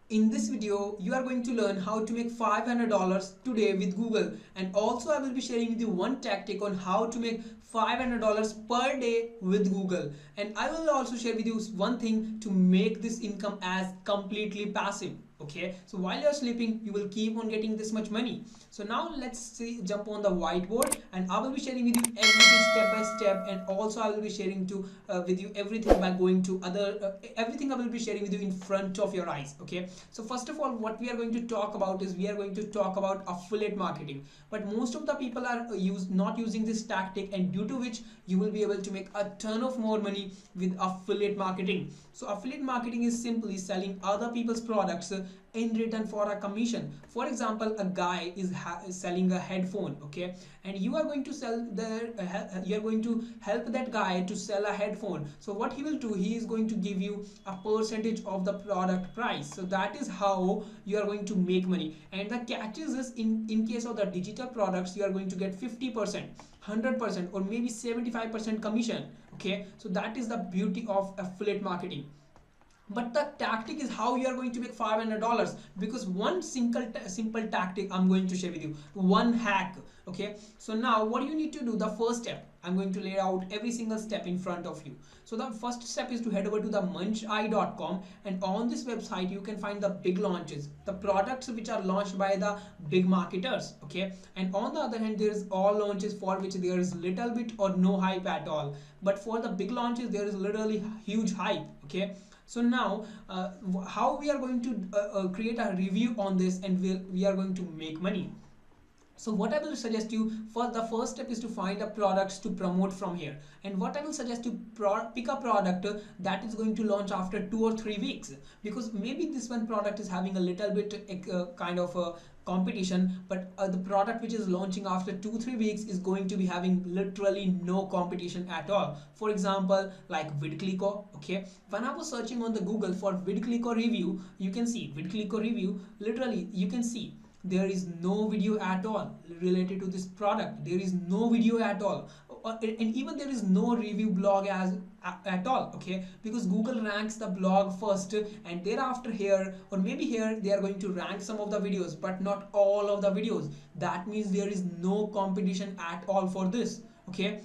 In this video, you are going to learn how to make $500 today with Google, and also I will be sharing with you one tactic on how to make $500 per day with Google, and I will also share with you one thing to make this income as completely passive. Okay, so while you're sleeping, you will keep on getting this much money. So now let's see, jump on the whiteboard, and I will be sharing with you everything step by step, and also I will be sharing to with you everything by going to other everything I will be sharing with you in front of your eyes. Okay, so first of all, what we are going to talk about is we are going to talk about affiliate marketing. But most of the people are not using this tactic, and due to which you will be able to make a ton of more money with affiliate marketing. So affiliate marketing is simply selling other people's products in return for a commission. For example, a guy is selling a headphone, okay, and you are going to sell the you are going to help that guy to sell a headphone. So what he will do, he is going to give you a percentage of the product price. So that is how you are going to make money. And the catch is this, in case of the digital products, you are going to get 50%, 100%, or maybe 75% commission. Okay, so that is the beauty of affiliate marketing. But the tactic is how you are going to make $500, because one simple tactic I'm going to share with you, one hack. Okay, so now what you need to do, the first step, I'm going to lay out every single step in front of you. So the first step is to head over to the muncheye.com, and on this website you can find the big launches, the products which are launched by the big marketers. Okay, and on the other hand, there is all launches for which there is little bit or no hype at all, but for the big launches there is literally huge hype. Okay, so now how we are going to create a review on this, and we are going to make money. So what I will suggest you, for the first step is to find a products to promote from here, and what I will suggest you, pick a product that is going to launch after 2 or 3 weeks, because maybe this one product is having a little bit kind of a competition, but the product which is launching after 2 3 weeks is going to be having literally no competition at all. For example, like vidclico. Okay, when I was searching on the Google for vidclico review, you can see vidclico review, literally you can see there is no video at all related to this product. There is no video at all, and even there is no review blog as at all. Okay, because Google ranks the blog first, and thereafter here or maybe here they are going to rank some of the videos, but not all of the videos. That means there is no competition at all for this. Okay,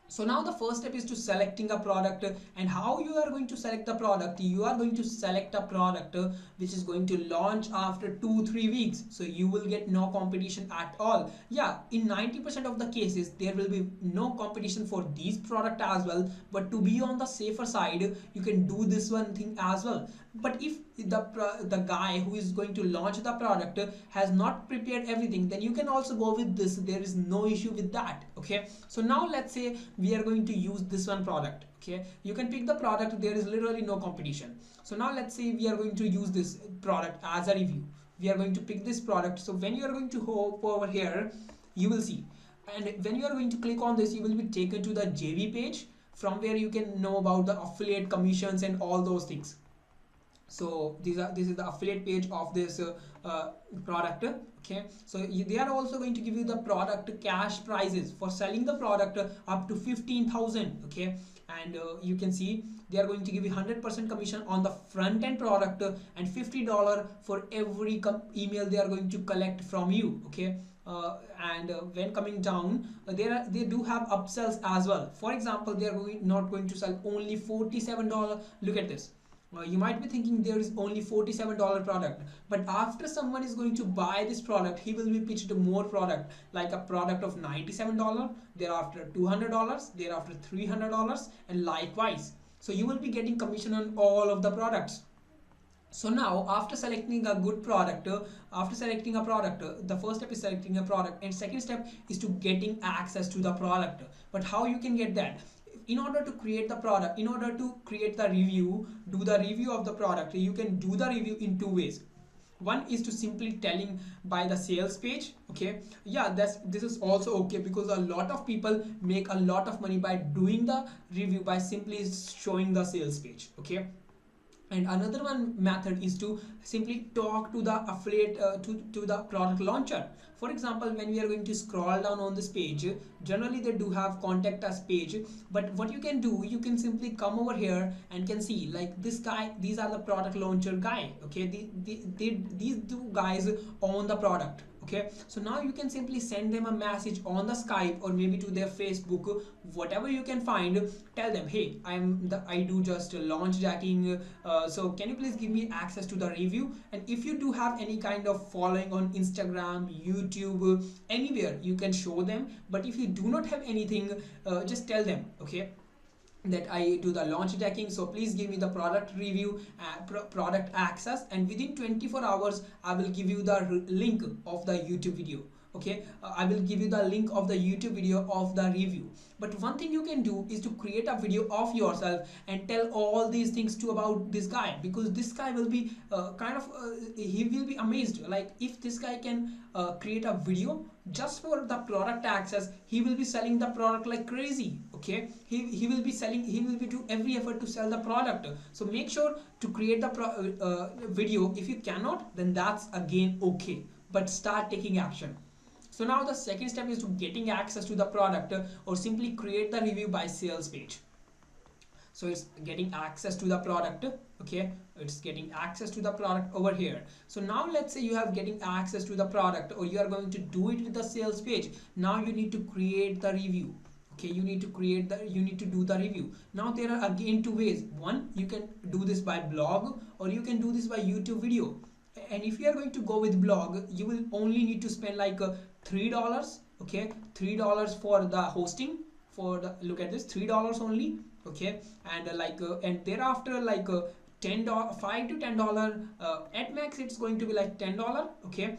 so now the first step is to selecting a product, and how you are going to select the product, you are going to select a product which is going to launch after 2 3 weeks, so you will get no competition at all. Yeah, in 90% of the cases there will be no competition for these product as well, but to be on the safer side, you can do this one thing as well. But if the guy who is going to launch the product has not prepared everything, then you can also go with this. There is no issue with that. Okay, so now let's say we are going to use this one product. Okay, you can pick the product, there is literally no competition. So now let's say we are going to use this product as a review. We are going to pick this product. So when you are going to hop over here, you will see, and when you are going to click on this, you will be taken to the JV page, from where you can know about the affiliate commissions and all those things. So this is the affiliate page of this product. Okay, so they are also going to give you the product cash prices for selling the product up to 15,000. Okay, and you can see they are going to give you 100% commission on the front end product, and $50 for every email they are going to collect from you. Okay, and when coming down, they do have upsells as well. For example, they are not going to sell only $47. Look at this. You might be thinking there is only $47 product, but after someone is going to buy this product, he will be pitched more product, like a product of $97, thereafter $200, thereafter $300, and likewise. So you will be getting commission on all of the products. So now after selecting a good product, after selecting a product, the first step is selecting a product, and second step is to getting access to the product. But how you can get that? In order to create the product, in order to create the review, do the review of the product, you can do the review in two ways. One is to simply telling by the sales page. Okay, yeah, this is also okay, because a lot of people make a lot of money by doing the review by simply showing the sales page. Okay, And another one method is to simply talk to the affiliate to the product launcher. For example, when we are going to scroll down on this page, generally they do have contact us page, but what you can do, you can simply come over here and can see like this guy, these are the product launcher guy, okay, these two guys own the product, okay. So now you can simply send them a message on the Skype or maybe to their Facebook, whatever you can find. Tell them, hey, I do just launch jacking, so can you please give me access to the review. And if you do have any kind of following on Instagram, YouTube, anywhere, you can show them. But if you do not have anything, just tell them, okay, that I do the launch jacking, so please give me the product review, product access, and within 24 hours I will give you the link of the YouTube video, okay. I will give you the link of the YouTube video of the review. But one thing you can do is to create a video of yourself and tell all these things to about this guy, because this guy will be he will be amazed, like if this guy can create a video just for the product access, he will be selling the product like crazy, okay. He will be selling, he will be do every effort to sell the product. So make sure to create the video. If you cannot, then that's again okay, but start taking action. So now the second step is to getting access to the product, or simply create the review by sales page. So it's getting access to the product, okay, it's getting access to the product over here. So now let's say you have getting access to the product, or you are going to do it with the sales page. Now you need to create the review, okay, you need to do the review. Now there are again two ways. One, you can do this by blog, or you can do this by YouTube video. And if you are going to go with blog, you will only need to spend like $3, okay, $3 for the hosting, for the, look at this, $3 only, okay. And and thereafter like $10, $5 to $10, at max it's going to be like $10, okay,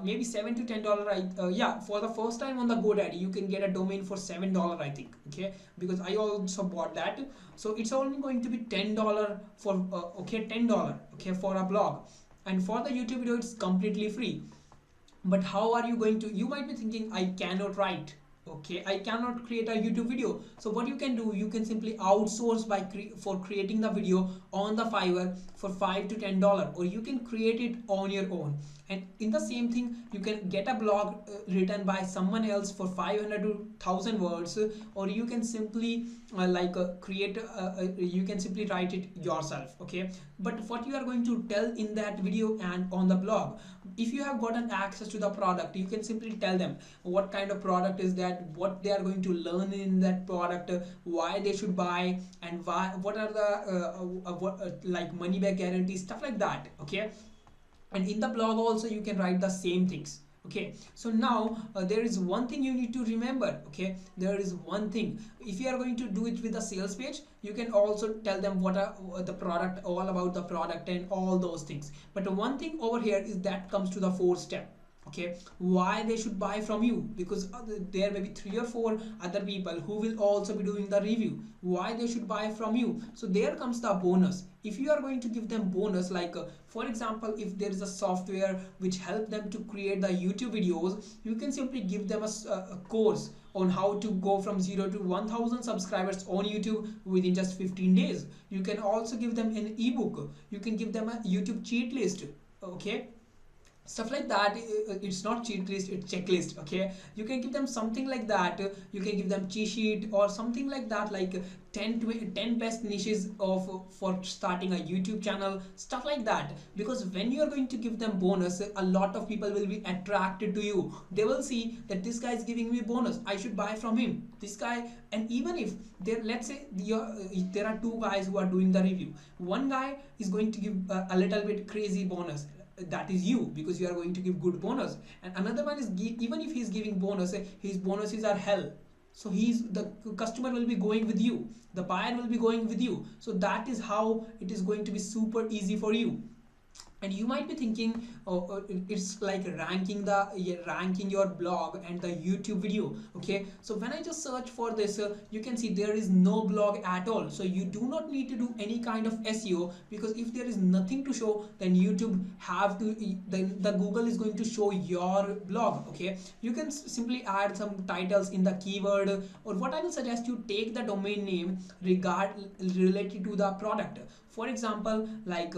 maybe $7 to $10, yeah, for the first time on the GoDaddy you can get a domain for $7, I think, okay, because I also bought that. So it's only going to be $10 for okay, $10, okay, for a blog. And for the YouTube video it's completely free. But how are you going to, you might be thinking, I cannot write, okay, I cannot create a YouTube video. So what you can do, you can simply outsource by for creating the video on the Fiverr for $5 to $10, or you can create it on your own. And in the same thing, you can get a blog written by someone else for 500 to 1000 words, or you can simply create you can simply write it yourself, okay. But what you are going to tell in that video and on the blog, if you have gotten access to the product, you can simply tell them what kind of product is that, what they are going to learn in that product, why they should buy, and why, what are the like money back guarantee, stuff like that, okay. And in the blog also you can write the same things, okay. So now there is one thing you need to remember, okay, there is one thing. If you are going to do it with the sales page, you can also tell them what are the product, all about the product and all those things. But one thing over here is that comes to the fourth step, okay, why they should buy from you, because there may be 3 or 4 other people who will also be doing the review. Why they should buy from you? So there comes the bonus. If you are going to give them bonus, like for example, if there is a software which help them to create the YouTube videos, you can simply give them a course on how to go from 0 to 1000 subscribers on YouTube within just 15 days. You can also give them an ebook, you can give them a YouTube cheat list, okay, stuff like that. It's not cheat list, it's checklist, okay. You can give them something like that. You can give them cheat sheet or something like that, like 10 best niches of for starting a YouTube channel, stuff like that. Because when you are going to give them bonus, a lot of people will be attracted to you. They will see that this guy is giving me bonus, I should buy from him, this guy. And even if there, let's say there are 2 guys who are doing the review, one guy is going to give a little bit crazy bonus, that is you, because you are going to give good bonus. And another one is even if he's giving bonus, his bonuses are hell, so the customer will be going with you, the buyer will be going with you. So that is how it is going to be super easy for you. And you might be thinking, oh, it's like ranking the ranking your blog and the YouTube video. Okay, so when I just search for this, you can see there is no blog at all. So you do not need to do any kind of SEO, because if there is nothing to show, then YouTube have to, then the Google is going to show your blog. Okay, you can simply add some titles in the keyword, or what I will suggest, you take the domain name related to the product. For example, like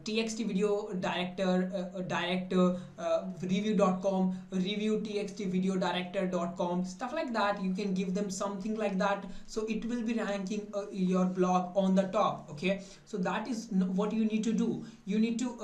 txt video director review.com, review txt video director.com, stuff like that. You can give them something like that, so it will be ranking your blog on the top. Okay, so that is what you need to do. You need to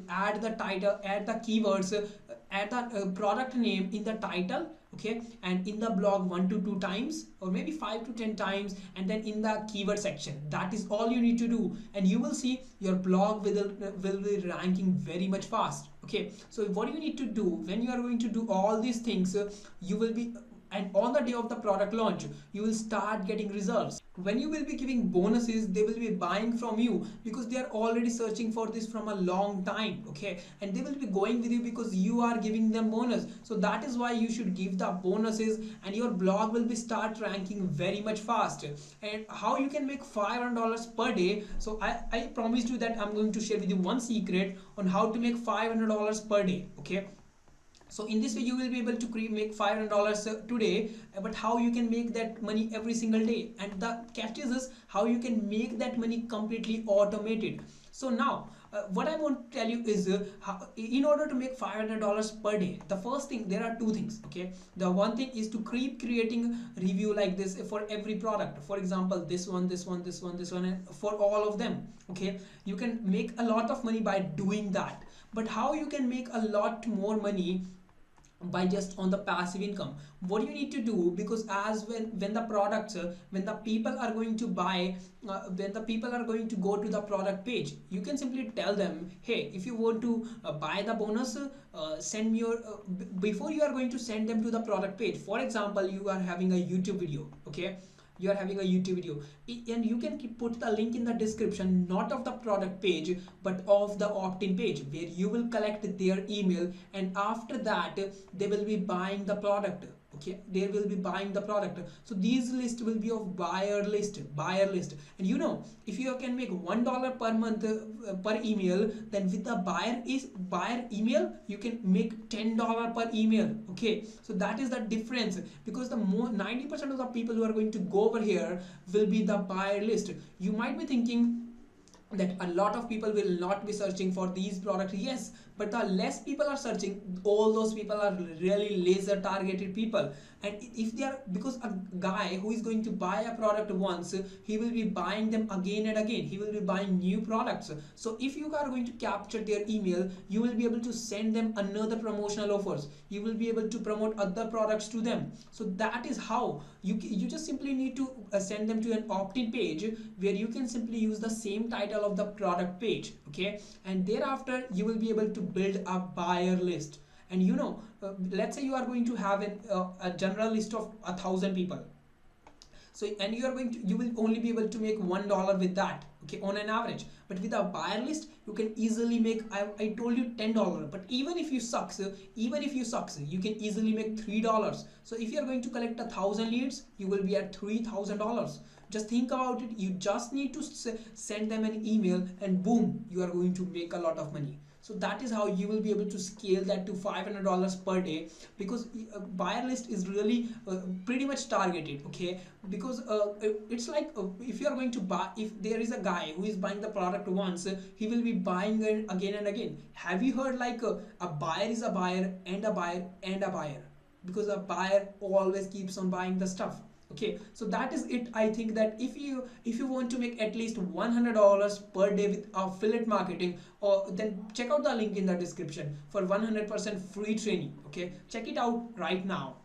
add the title, add the keywords, add the product name in the title. Okay, and in the blog 1 to 2 times, or maybe 5 to 10 times, and then in the keyword section. That is all you need to do, and you will see your blog will be ranking very much fast. Okay, so what you need to do when you are going to do all these things, you will be, and on the day of the product launch, you will start getting results. When you will be giving bonuses, they will be buying from you, because they are already searching for this from a long time. Okay, and they will be going with you because you are giving them bonus. So that is why you should give the bonuses, and your blog will be start ranking very much fast. And how you can make $500 per day, so I promised you that I'm going to share with you one secret on how to make $500 per day. Okay, so in this way you will be able to make $500 today, but how you can make that money every single day, and the catch is this, how you can make that money completely automated. So now what I want to tell you is, in order to make $500 per day, the first thing, there are two things. Okay, the one thing is to keep creating review like this for every product. For example, this one, this one, this one, this one, and for all of them. Okay, you can make a lot of money by doing that. But how you can make a lot more money by just on the passive income? What you need to do, because as when the products, when the people are going to buy, when the people are going to go to the product page, you can simply tell them, hey, if you want to buy the bonus, send me your before you are going to send them to the product page. For example, you are having a YouTube video. Okay, you are having a YouTube video, and you can put the link in the description, not of the product page, but of the opt-in page, where you will collect their email, and after that they will be buying the product. Okay, they will be buying the product. So these list will be of buyer list. And you know, if you can make $1 per month per email, then with the buyer email you can make $10 per email. Okay, so that is the difference, because the more 90% of the people who are going to go over here will be the buyer list. You might be thinking that a lot of people will not be searching for these products. Yes, but the less people are searching, all those people are really laser targeted people. And if they are, because a guy who is going to buy a product once, he will be buying them again and again, he will be buying new products. So if you are going to capture their email, you will be able to send them another promotional offers, you will be able to promote other products to them. So that is how you just simply need to send them to an opt-in page, where you can simply use the same title of the product page. Okay, and thereafter you will be able to build a buyer list. And you know, let's say you are going to have a general list of 1,000 people. So, and you are going to, you will only be able to make $1 with that. Okay, on an average. But with a buyer list, you can easily make, I told you $10, but even if you sucks, you can easily make $3. So if you are going to collect 1,000 leads, you will be at $3,000. Just think about it. You just need to send them an email, and boom, you are going to make a lot of money. So that is how you will be able to scale that to $500 per day, because buyer list is really pretty much targeted. Okay, because it's like, if you are going to buy, if there is a guy who is buying the product once, he will be buying it again and again. Have you heard like a buyer is a buyer and a buyer and a buyer? Because a buyer always keeps on buying the stuff. Okay, so that is it. I think that if you want to make at least $100 per day with affiliate marketing, or then check out the link in the description for 100% free training. Okay, check it out right now.